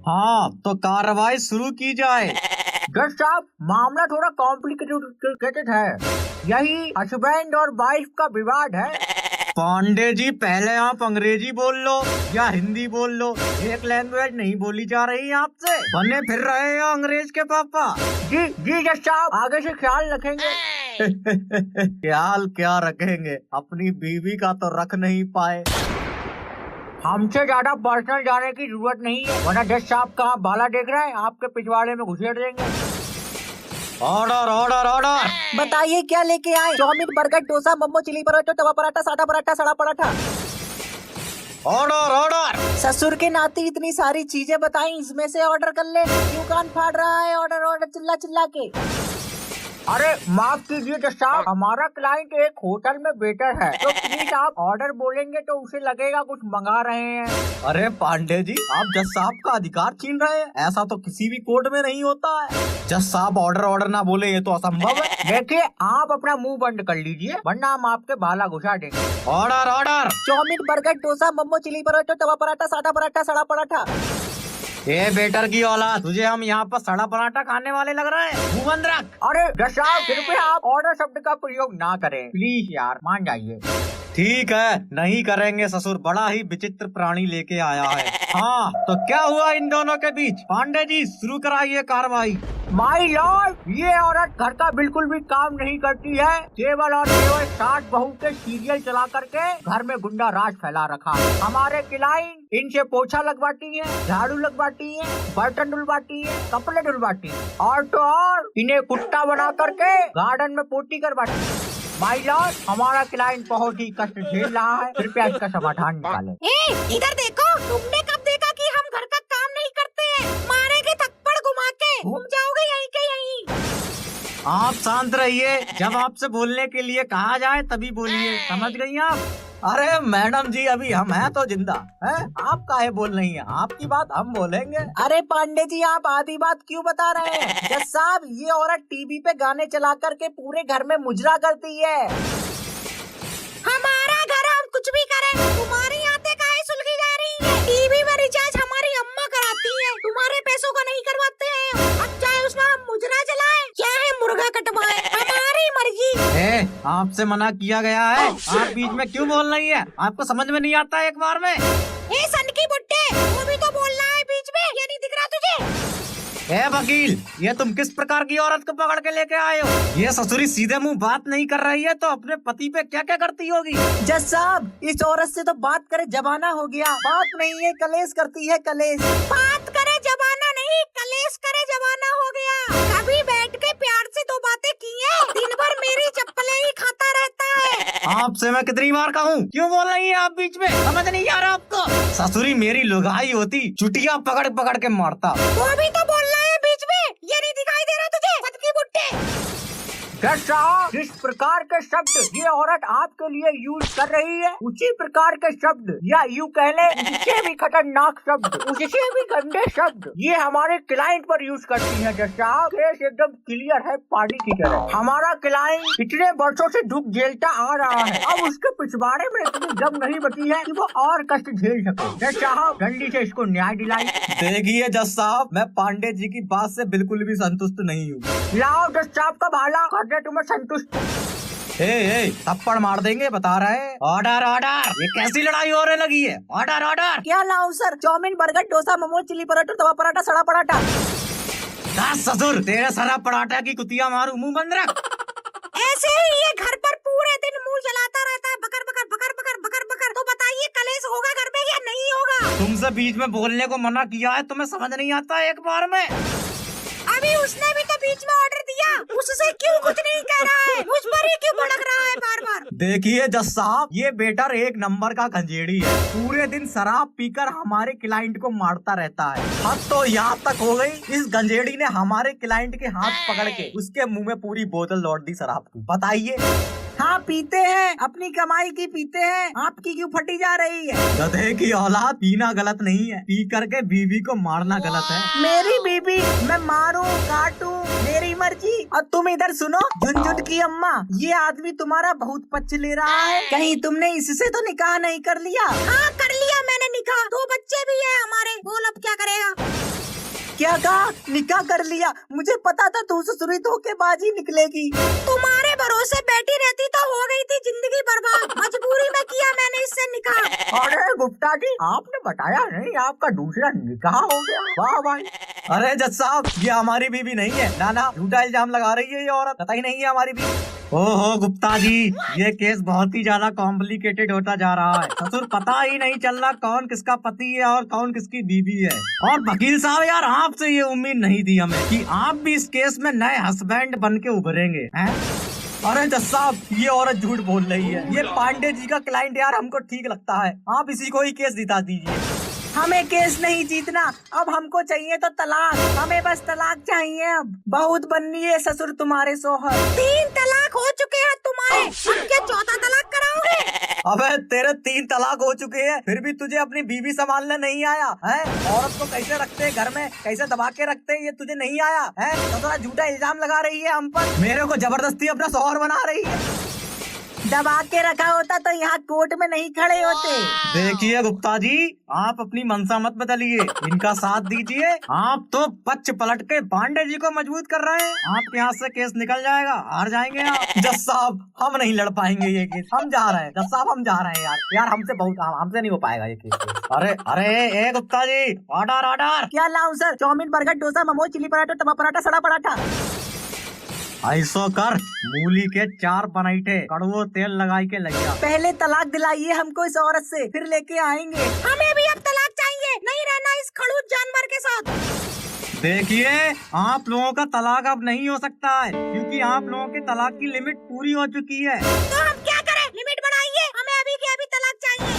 हाँ तो कार्रवाई शुरू की जाए। जज साहब, मामला थोड़ा कॉम्प्लिकेटेड है। यही हस्बैंड और वाइफ का विवाद है। पांडे जी पहले आप अंग्रेजी बोल लो या हिंदी बोल लो, एक लैंग्वेज नहीं बोली जा रही आपसे। बने फिर रहे हैं अंग्रेज के पापा। जी जी जज साहब, आगे से ख्याल रखेंगे। ख्याल क्या रखेंगे, अपनी बीवी का तो रख नहीं पाए। हमसे ज्यादा पर्सनल जाने की जरूरत नहीं है, वरना जज साहब कहाँ बाला देख रहे हैं, आपके पिछवाड़े में घुसेड़ देंगे। Order order order. बताइए क्या लेके आए? Chow mein, burger, dosa, momo, chilli paratha, tawa paratha, सादा पराठा, सड़ा पराठा। Order order. ससुर के नाते इतनी सारी चीजें बताई, इसमें से ऑर्डर कर ले। क्यों कान फाड़ रहा है? ऑर्डर ऑर्डर चिल्ला चिल्ला के। अरे माफ कीजिए जज साहब, हमारा क्लाइंट एक होटल में वेटर है, तो प्लीज आप ऑर्डर बोलेंगे तो उसे लगेगा कुछ मंगा रहे हैं। अरे पांडे जी, आप जज साहब का अधिकार छीन रहे हैं, ऐसा तो किसी भी कोर्ट में नहीं होता है। जज साहब ऑर्डर ऑर्डर ना बोले ये तो असंभव है। देखिए, आप अपना मुंह बंद कर लीजिए, वरना हम आपके बाला घुसा देंगे। Order order. Chow mein, burger, dosa, momo, chilli paratha, tawa paratha, सादा पराठा, सड़ा पराठा। ए बेटर की औलाद, तुझे हम यहाँ पर सड़ा पराठा खाने वाले लग रहे हैं? मुंह बंद रख। अरे जज साहब, कृपया आप ऑर्डर शब्द का प्रयोग ना करें, प्लीज यार, मान जाइए। ठीक है, नहीं करेंगे ससुर, बड़ा ही विचित्र प्राणी लेके आया है। हाँ तो क्या हुआ इन दोनों के बीच? पांडे जी शुरू कराइए कार्रवाई। माई लॉर्ड, ये औरत घर का बिल्कुल भी काम नहीं करती है, केवल और केवल 60 बहू के सीरियल चला करके घर में गुंडा राज फैला रखा है। हमारे क्लाइंट इनसे पोछा लगवाती है, झाड़ू लगवाती है, बर्तन धुलवाती है, कपड़े धुलवाती है, और तो और इन्हें कुत्ता बना करके गार्डन में पोटी करवाती है। माई लॉर्ड, हमारा क्लाइंट बहुत ही कष्ट झेल रहा है, कृपया इसका समाधान निकालें। इधर देखो, तुमने कब देखा कि हम घर का काम नहीं करते हैं? मारेंगे थप्पड़ घुमा के, घूम जाओगे यहीं के यहीं। आप शांत रहिए, जब आपसे बोलने के लिए कहा जाए तभी बोलिए, समझ गई आप? अरे मैडम जी, अभी हम हैं तो जिंदा हैं, आप काहे बोल रही हैं? आपकी बात हम बोलेंगे। अरे पांडे जी, आप आधी बात क्यों बता रहे हैं? जज साहब, ये औरत टीवी पे गाने चला करके पूरे घर में मुजरा करती है। हमारा घर, हम कुछ भी करें, तुम्हारी आते काहे सुलगी जा रही है? टीवी में रिचार्ज हमारी अम्मा कराती है, तुम्हारे पैसों का नहीं करवाते हैं। अब चाहे उसमें हम मुजरा चलाएं, चाहे मुर्गा कटवाएं, हमारी मर्जी। आपसे मना किया गया है, आप बीच में क्यों बोल रही है? आपको समझ में नहीं आता एक बार में? सन की बुट्टे, वो भी तो बोल रहा है बीच में, ये नहीं दिख रहा तुझे? वकील, ये तुम किस प्रकार की औरत को पकड़ के लेके आए हो? ये ससुरी सीधे मुंह बात नहीं कर रही है तो अपने पति पे क्या क्या करती होगी? जज साहब, इस औरत से तो बात करे जमाना हो गया, बात नहीं है कलेश करती है, कलेश। बात करे जमाना नहीं, कलेश करे जमाना हो गया। कभी बैठ के प्यार से दो बातें की है, दिन भर मेरी चप्पलें ही खाता रहता है। आपसे मैं कितनी बार कहूँ, क्यों बोल रही है आप बीच में? समझ नहीं आ रहा आपको? ससुरी मेरी लुगाई होती, चुटिया पकड़ पकड़ के मारता। वो भी तो बोल रहा है बीच में, ये नहीं दिखाई दे रहा तुझे? पद की बुट्टे। जज साहब, जिस प्रकार के शब्द ये औरत आपके लिए यूज कर रही है, उसी प्रकार के शब्द, या यूँ कह ले उससे भी खतरनाक शब्द, उससे भी गंदे शब्द ये हमारे क्लाइंट पर यूज करती है। जज साहब, केस एकदम क्लियर है, पानी की तरह। हमारा क्लाइंट इतने वर्षों से दुख झेलता आ रहा है, अब उसके पिछवाड़े में इतनी दम नहीं बची है कि वो और कष्ट झेल सके। जज साहब, जल्दी से इसको न्याय दिलाई। देखिए जज साहब, मैं पांडे जी की बात से बिल्कुल भी संतुष्ट नहीं हूँ। लाओ जज साहब का भाला, करने तुम्हें संतुष्ट। थप्पड़ मार देंगे, बता रहे हैं। Order order. ये कैसी लड़ाई होने लगी है? Order order. क्या लाऊं sir? Chow mein, burger, dosa, momo, chilli paratha, tawa paratha, सड़ा पराठा। ससुर, तेरे सरा पराठा की कुतिया मारू, मुंह बंद रख। ऐसे ही ये घर पर पूरे दिन मुंह चलाता रहता है, बकर बकर बकर बकर बकर बकर। तो बताइए कलेश होगा घर में या नहीं होगा? तुमसे बीच में बोलने को मना किया है, तुम्हें समझ नहीं आता एक बार में? अभी उसने भी तो बीच में ऑर्डर दिया, उससे क्यों कुछ नहीं कह रहा है? मुझ पर ही क्यों भड़क रहा है बार बार? देखिए जज साहब, ये बेटर एक नंबर का गंजेड़ी है, पूरे दिन शराब पीकर हमारे क्लाइंट को मारता रहता है। हद तो यहाँ तक हो गई, इस गंजेड़ी ने हमारे क्लाइंट के हाथ पकड़ के उसके मुंह में पूरी बोतल लौट दी शराब की। बताइए। हाँ पीते हैं, अपनी कमाई की पीते हैं, आपकी क्यों फटी जा रही है? गधे की औलाद, पीना गलत नहीं है, पी करके बीवी को मारना गलत है। मेरी बीवी, मैं मारूं काटूं मेरी मर्जी। और तुम इधर सुनो झुनझुन की अम्मा, ये आदमी तुम्हारा बहुत पक्ष ले रहा है, कहीं तुमने इससे तो निकाह नहीं कर लिया? हाँ कर लिया मैंने निकाह, 2 बच्चे भी है हमारे। बोल अब क्या करेगा? क्या कहा? निकाह कर लिया? मुझे पता था तू ससुरी धोखेबाजी निकलेगी। तुम्हारे भरोसे बैठी रहती तो हो गई थी जिंदगी बर्बाद। मजबूरी में किया मैंने इससे निकाह। अरे गुप्ता जी, आपने बताया नहीं आपका दूसरा निकाह हो गया। वाह भाई। अरे जज साहब, ये हमारी बीवी नहीं है। ना ना, झूठा इल्जाम लगा रही है ये औरत, कतई नहीं है हमारी बीवी। ओहो गुप्ता जी, ये केस बहुत ही ज्यादा कॉम्प्लिकेटेड होता जा रहा है। ससुर पता ही नहीं चल रहा कौन किसका पति है और कौन किसकी बीवी है। और वकील साहब यार, आपसे ये उम्मीद नहीं थी हमें कि आप भी इस केस में नए हस्बैंड बन के उभरेंगे हैं। अरे जज साहब, ये औरत झूठ बोल रही है। ये पांडे जी का क्लाइंट यार हमको ठीक लगता है, आप इसी को ही केस दिला दीजिए। हमें केस नहीं जीतना, अब हमको चाहिए तो तलाक। हमें बस तलाक चाहिए। अब बहुत बननी है ससुर तुम्हारे सोहर। 3 तलाक हो चुके हैं तुम्हारे, अब क्या 4था तलाक कराओगे? अबे तेरे 3 तलाक हो चुके हैं, फिर भी तुझे अपनी बीवी संभालने नहीं आया है? औरत को कैसे रखते हैं घर में, कैसे दबा के रखते हैं, ये तुझे नहीं आया है? तो थोड़ा झूठा इल्जाम लगा रही है हम पर, मेरे को जबरदस्ती अपना शौहर बना रही है। दबा के रखा होता तो यहाँ कोर्ट में नहीं खड़े होते। देखिए गुप्ता जी, आप अपनी मनसा मत बदलिए, इनका साथ दीजिए। आप तो पक्ष पलट के पांडे जी को मजबूत कर रहे हैं। आपके हाथ से केस निकल जाएगा, हार जाएंगे आप। जज साहब, हम नहीं लड़ पाएंगे ये केस, हम जा रहे हैं। जज साहब, हम जा रहे हैं यार हमसे नहीं हो पाएगा ये केस। अरे अरे ए गुप्ता जी, ऑर्डर ऑर्डर। क्या लाऊं sir? Chow mein, burger, dosa, momo, chilli paratha, tawa paratha, सड़ा पराठा। ऐसो कर, मूली के 4 बनाइटे कड़वो तेल लगाई के लगिया। पहले तलाक दिलाइए हमको इस औरत से, फिर लेके आएंगे। हमें भी अब तलाक चाहिए, नहीं रहना इस खड़ूस जानवर के साथ। देखिए, आप लोगों का तलाक अब नहीं हो सकता है, क्योंकि आप लोगों के तलाक की लिमिट पूरी हो चुकी है। तो हम क्या करें? लिमिट बढ़ाइए, हमें अभी के अभी तलाक चाहिए।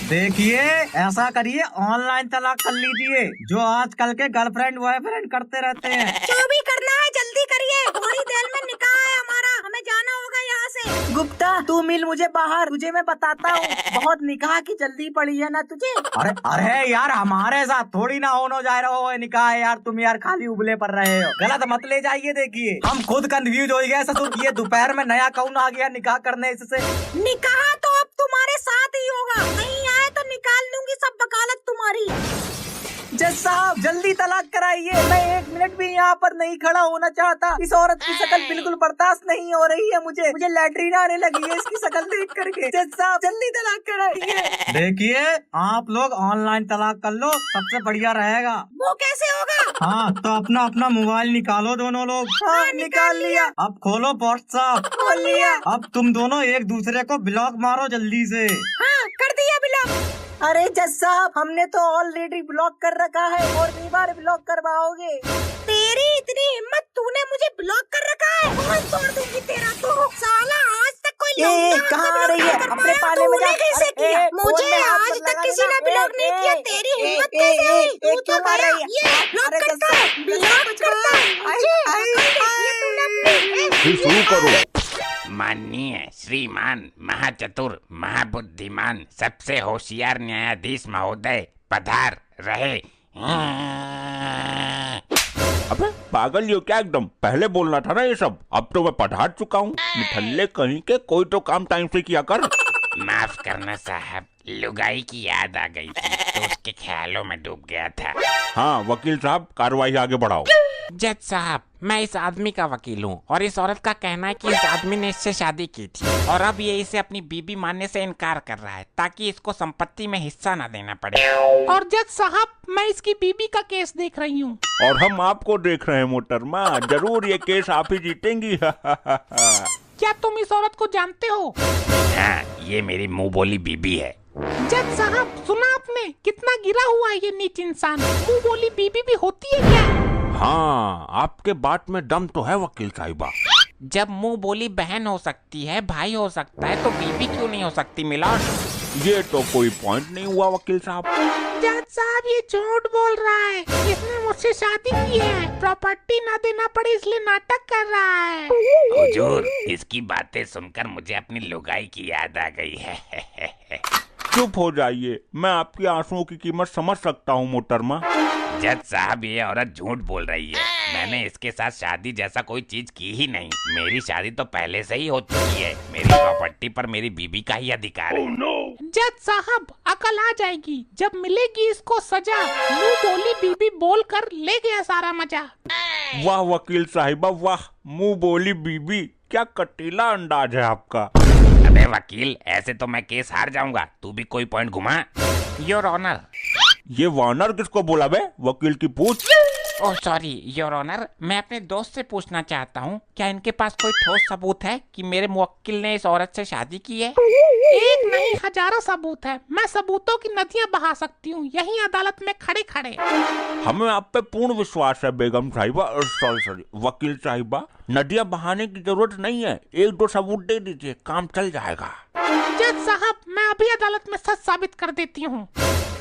देखिए, ऐसा करिए, ऑनलाइन तलाक कर लीजिए, जो आजकल के गर्लफ्रेंड बॉयफ्रेंड करते रहते हैं। जो भी करना है जल्दी करिए, थोड़ी देर में निकाह है हमारा, हमें जाना होगा यहाँ से। गुप्ता, तू मिल मुझे बाहर, तुझे मैं बताता हूँ। बहुत निकाह की जल्दी पड़ी है ना तुझे? अरे अरे यार, हमारे साथ थोड़ी ना होने जा रहा हो निकाह है यार। तुम यार खाली उबले पर रहे हो, गलत मत ले जाइए। देखिए, हम खुद कंफ्यूज हो गए ससुर, ये दोपहर में नया कौन आ गया निकाह करने इससे। निकाह तो अब तुम्हारे साथ ही होगा, नहीं आए तो निकाल दूंगी सब वकालत तुम्हारी। जज साहब, जल्दी तलाक कराइए, मैं 1 मिनट भी यहाँ पर नहीं खड़ा होना चाहता। इस औरत की शक्ल बिल्कुल बर्दाश्त नहीं हो रही है मुझे लैट्रिन आने लगी है इसकी शक्ल देख करके। जज साहब, जल्दी तलाक कराइए। देखिए, आप लोग ऑनलाइन तलाक कर लो, सबसे बढ़िया रहेगा। वो कैसे होगा? हाँ, तो अपना अपना मोबाइल निकालो दोनों लोग। हाँ, निकाल लिया। अब खोलो व्हाट्सएप। खोल लिया। अब तुम दोनों एक दूसरे को ब्लॉक मारो जल्दी से। हाँ, कर दिया ब्लॉक। अरे जज साहब, हमने तो ऑलरेडी ब्लॉक कर रखा है और नहीं बार ब्लॉक करवाओगे? तेरी इतनी हिम्मत, तूने मुझे ब्लॉक कर रखा है? बहुत तोड़ दूंगी तेरा तो। साला, आज तक कोई कहाँ आ रही है? अपने पाले में जा। कैसे किया? मुझे आज तक किसी ने ब्लॉक नहीं किया, तेरी हिम्मत कैसे हुई? तू तो गया, ये ब्लॉक करता है, ब्लॉक करता है। फिर शुरू करो। माननीय श्रीमान महाचतुर महाबुद्धिमान सबसे होशियार न्यायाधीश महोदय पधार रहे। अबे पागल हो क्या एकदम? पहले बोलना था ना ये सब, अब तो मैं पढ़ा चुका हूँ। निठल्ले कहीं के, कोई तो काम टाइम से किया कर। माफ करना साहब, लुगाई की याद आ गई थी तो उसके ख्यालों में डूब गया था। हाँ वकील साहब, कार्रवाई आगे बढ़ाओ। जज साहब, मैं इस आदमी का वकील हूँ और इस औरत का कहना है कि इस आदमी ने इससे शादी की थी और अब ये इसे अपनी बीबी मानने से इनकार कर रहा है ताकि इसको संपत्ति में हिस्सा न देना पड़े। और जज साहब, मैं इसकी बीबी का केस देख रही हूँ। और हम आपको देख रहे हैं मोहतरमा, जरूर ये केस आप ही जीतेंगी। क्या तुम इस औरत को जानते हो? हाँ, ये मेरी मुंह बोली बीबी है। जज साहब, सुना आपने? कितना गिरा हुआ है ये नीच इंसान। मुंह बोली बीबी भी होती है क्या? हाँ, आपके बात में दम तो है वकील साहिबा। जब मुंह बोली बहन हो सकती है, भाई हो सकता है, तो बीबी क्यों नहीं हो सकती मिलॉर्ड? ये तो कोई पॉइंट नहीं हुआ वकील साहब। जज साहब, ये झूठ बोल रहा है। इसने मुझसे शादी की है, प्रॉपर्टी ना देना पड़े इसलिए नाटक कर रहा है। हुजूर, इसकी बातें सुनकर मुझे अपनी लुगाई की याद आ गई है। चुप हो जाइए, मैं आपकी आंसुओं की कीमत समझ सकता हूँ मोहतरमा। जज साहब, ये औरत झूठ बोल रही है। मैंने इसके साथ शादी जैसा कोई चीज की ही नहीं। मेरी शादी तो पहले से ही हो चुकी है। मेरी प्रॉपर्टी पर मेरी बीबी का ही अधिकार है। जज साहब अकल आ जाएगी जब मिलेगी इसको सजा। मुंह बोली बीबी बोल कर ले गया सारा मजा। वाह वकील साहिबा वाह, मुंह बोली बीबी, क्या कटीला अंदाज है आपका। अबे वकील, ऐसे तो मैं केस हार जाऊंगा, तू भी कोई पॉइंट घुमा। Your honour. ये वानर किसको बोला बे? वकील की पूछ। ओह सॉरी योर ऑनर, मैं अपने दोस्त से पूछना चाहता हूँ, क्या इनके पास कोई ठोस सबूत है कि मेरे मुवक्किल ने इस औरत से शादी की है? एक नहीं हजारों सबूत है। मैं सबूतों की नदियां बहा सकती हूँ यही अदालत में खड़े खड़े। हमें आप पे पूर्ण विश्वास है बेगम साहिबा, सॉरी वकील साहिबा, नदियां बहाने की जरूरत नहीं है, एक दो सबूत दे दीजिए, काम चल जाएगा। जज साहब मैं अभी अदालत में सच साबित कर देती हूँ।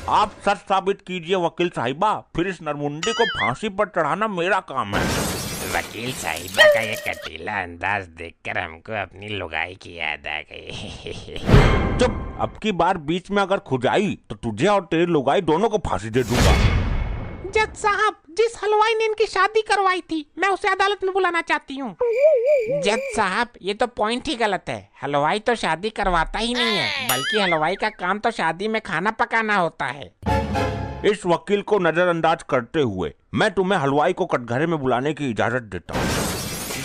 आप सच साबित कीजिए वकील साहिबा, फिर इस नरमुंडी को फांसी पर चढ़ाना मेरा काम है। वकील साहिबा का ये कटीला अंदाज देखकर हमको अपनी लुगाई की याद आ गई। चुप, अब की बार बीच में अगर खुजाई तो तुझे और तेरी लुगाई दोनों को फांसी दे दूंगा। जज साहब जिस हलवाई ने इनकी शादी करवाई थी मैं उसे अदालत में बुलाना चाहती हूँ। जज साहब ये तो पॉइंट ही गलत है। हलवाई तो शादी करवाता ही नहीं है, बल्कि हलवाई का काम तो शादी में खाना पकाना होता है। इस वकील को नजरअंदाज करते हुए मैं तुम्हें हलवाई को कटघरे में बुलाने की इजाजत देता हूँ।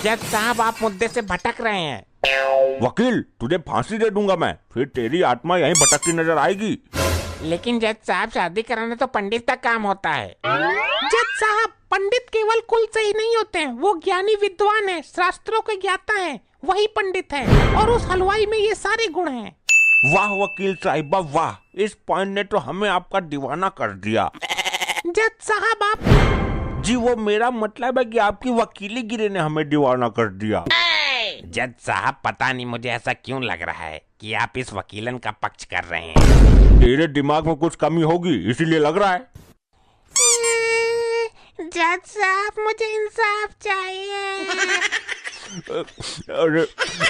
जज साहब आप मुद्दे से भटक रहे हैं। वकील तुझे फांसी दे दूंगा मैं, फिर तेरी आत्मा यहीं भटकती नजर आएगी। लेकिन जज साहब शादी कराना तो पंडित का काम होता है। जज साहब पंडित केवल कुल से ही नहीं होते हैं, वो ज्ञानी विद्वान है, शास्त्रों के ज्ञाता है, वही पंडित है। और उस हलवाई में ये सारे गुण हैं। वाह वकील साहिबा वाह, इस पॉइंट ने तो हमें आपका दीवाना कर दिया। जज साहब आप जी वो मेरा मतलब है कि आपकी वकीली गिरी ने हमें दीवाना कर दिया। जज साहब पता नहीं मुझे ऐसा क्यों लग रहा है कि आप इस वकीलन का पक्ष कर रहे हैं। तेरे दिमाग में कुछ कमी होगी इसीलिए लग रहा है। जज साहब मुझे इंसाफ चाहिए। अरे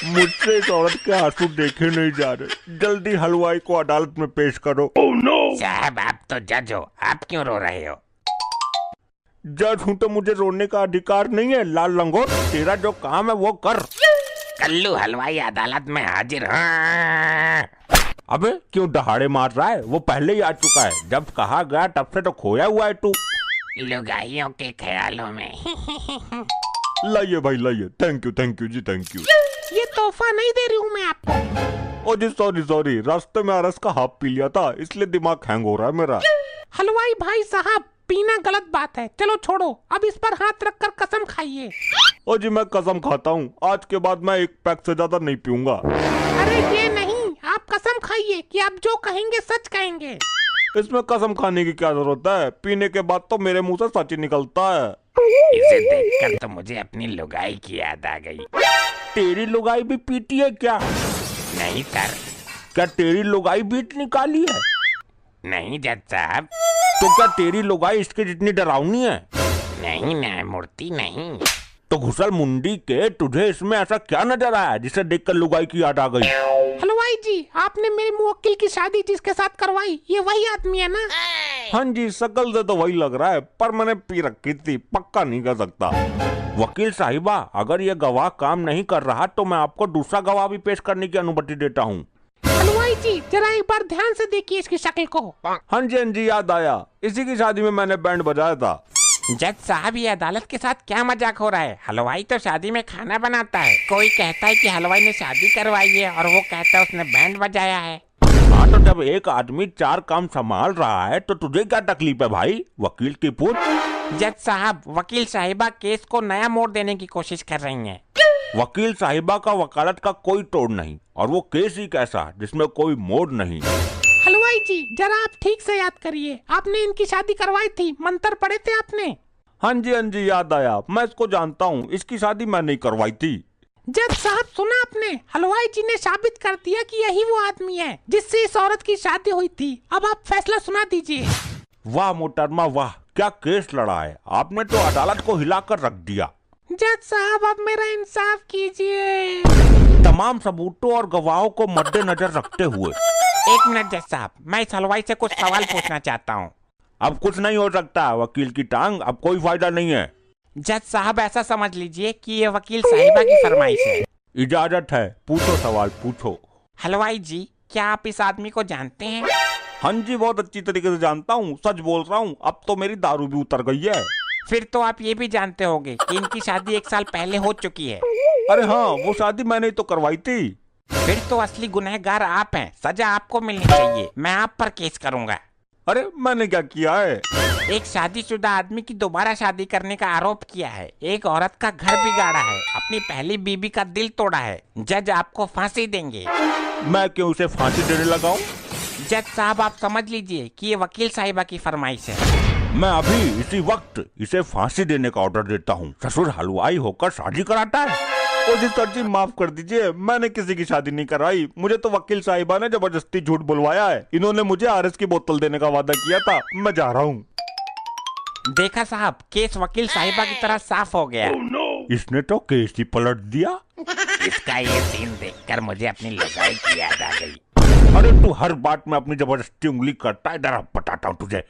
मुझसे इस औरत के आंसू देखे नहीं जा रहे, जल्दी हलवाई को अदालत में पेश करो। साहब आप तो जज हो, आप क्यों रो रहे हो? जज हूँ तो मुझे रोने का अधिकार नहीं है लाल लंगोट, तेरा जो काम है वो कर। कल्लू हलवाई अदालत में हाजिर। हाँ। अबे क्यों दहाड़े मार रहा है? वो पहले ही आ चुका है, जब कहा गया तब से तो खोया हुआ है तू। लुगाइयों के ख्यालों में। लाइए भाई लाइए, thank you ji thank you. ये तोहफा नहीं दे रही हूँ मैं आपको। ओ जी सॉरी, रास्ते में अरस का हाफ पी लिया था इसलिए दिमाग हैंग हो रहा है मेरा। हलवाई भाई साहब पीना गलत बात है, चलो छोड़ो, अब इस पर हाथ रखकर कसम खाइए। ओ जी मैं कसम खाता हूँ, आज के बाद मैं एक पैक से ज्यादा नहीं पीऊंगा। अरे ये नहीं, आप कसम खाइए कि आप जो कहेंगे सच कहेंगे। इसमें कसम खाने की क्या जरूरत है, पीने के बाद तो मेरे मुंह से सच ही निकलता है। इसे देखकर तो मुझे अपनी लुगाई की याद आ गई। तेरी लुगाई भी पीती है क्या? नहीं सर। क्या तेरी लुगाई बीट निकाली है? नहीं जज साहब। तो क्या तेरी लुगाई इसके जितनी डरावनी है? नहीं न्यायमूर्ति नहीं। तो घुसल मुंडी के, तुझे इसमें ऐसा क्या नजर आया जिसे देखकर लुगाई की याद आ गई? हलवाई जी आपने मेरे मुवक्किल की शादी जिसके साथ करवाई, ये वही आदमी है ना? हाँ जी शकल से तो वही लग रहा है, पर मैंने पी रखी थी, पक्का नहीं कर सकता। वकील साहिबा अगर ये गवाह काम नहीं कर रहा तो मैं आपको दूसरा गवाह भी पेश करने की अनुमति देता हूँ। हलवाई जी जरा एक बार ध्यान से देखिए इसकी शक्ल को। हाँ जी याद आया, इसी की शादी में मैंने बैंड बजाया था। जज साहब ये अदालत के साथ क्या मजाक हो रहा है? हलवाई तो शादी में खाना बनाता है, कोई कहता है कि हलवाई ने शादी करवाई है और वो कहता है उसने बैंड बजाया है। हाँ तो जब एक आदमी चार काम संभाल रहा है तो तुझे क्या तकलीफ है भाई? वकील की पूछ। जज साहब वकील साहिबा केस को नया मोड़ देने की कोशिश कर रही हैं। वकील साहिबा का वकालत का कोई तोड़ नहीं, और वो केस ही कैसा जिसमें कोई मोड़ नहीं। हलवाई जी जरा आप ठीक से याद करिए, आपने इनकी शादी करवाई थी, मंत्र पढ़े थे आपने? हाँ जी याद आया, मैं इसको जानता हूँ, इसकी शादी मैं नहीं करवाई थी। जज साहब सुना आपने, हलवाई जी ने साबित कर दिया कि यही वो आदमी है जिससे इस औरत की शादी हुई थी। अब आप फैसला सुना दीजिए। वाह मोहतरमा वाह, क्या केस लड़ा है आपने, तो अदालत को हिलाकर रख दिया। जज साहब अब मेरा इंसाफ कीजिए। तमाम सबूतों और गवाहों को मद्देनजर रखते हुए। एक मिनट जज साहब, मैं इस हलवाई से कुछ सवाल पूछना चाहता हूँ। अब कुछ नहीं हो सकता, वकील की टांग, अब कोई फायदा नहीं है। जज साहब ऐसा समझ लीजिए कि ये वकील साहिबा की फरमाइश है। इजाजत है, पूछो सवाल पूछो। हलवाई जी क्या आप इस आदमी को जानते हैं? हाँ जी, बहुत अच्छी तरीके से जानता हूँ, सच बोल रहा हूँ। अब तो मेरी दारू भी उतर गई है। फिर तो आप ये भी जानते होंगे कि इनकी शादी 1 साल पहले हो चुकी है। अरे हाँ, वो शादी मैंने ही तो करवाई थी। फिर तो असली गुनहगार आप हैं, सजा आपको मिलनी चाहिए। मैं आप पर केस करूंगा। अरे मैंने क्या किया है? एक शादीशुदा आदमी की दोबारा शादी करने का आरोप किया है, एक औरत का घर बिगाड़ा है, अपनी पहली बीबी का दिल तोड़ा है। जज आपको फांसी देंगे। मैं क्यों उसे फांसी देने लगाऊं? जज साहब आप समझ लीजिए कि ये वकील साहिबा की फरमाइश है। मैं अभी इसी वक्त इसे फांसी देने का ऑर्डर देता हूँ। ससुर हलवाई होकर शादी कराता है। ओ जी सर जी, माफ कर दीजिए, मैंने किसी की शादी नहीं कराई। मुझे तो वकील साहिबा ने जबरदस्ती झूठ बुलवाया है। इन्होंने मुझे आरएस की बोतल देने का वादा किया था। मैं जा रहा हूँ। देखा साहब, केस वकील साहिबा की तरह साफ हो गया। इसने तो केस ही पलट दिया। इसका ये सीन देखकर मुझे अपनी लुगाई की याद आ गई। अरे तू हर बात में अपनी जबरदस्ती उंगली करता है, इधर बताता हूँ तुझे।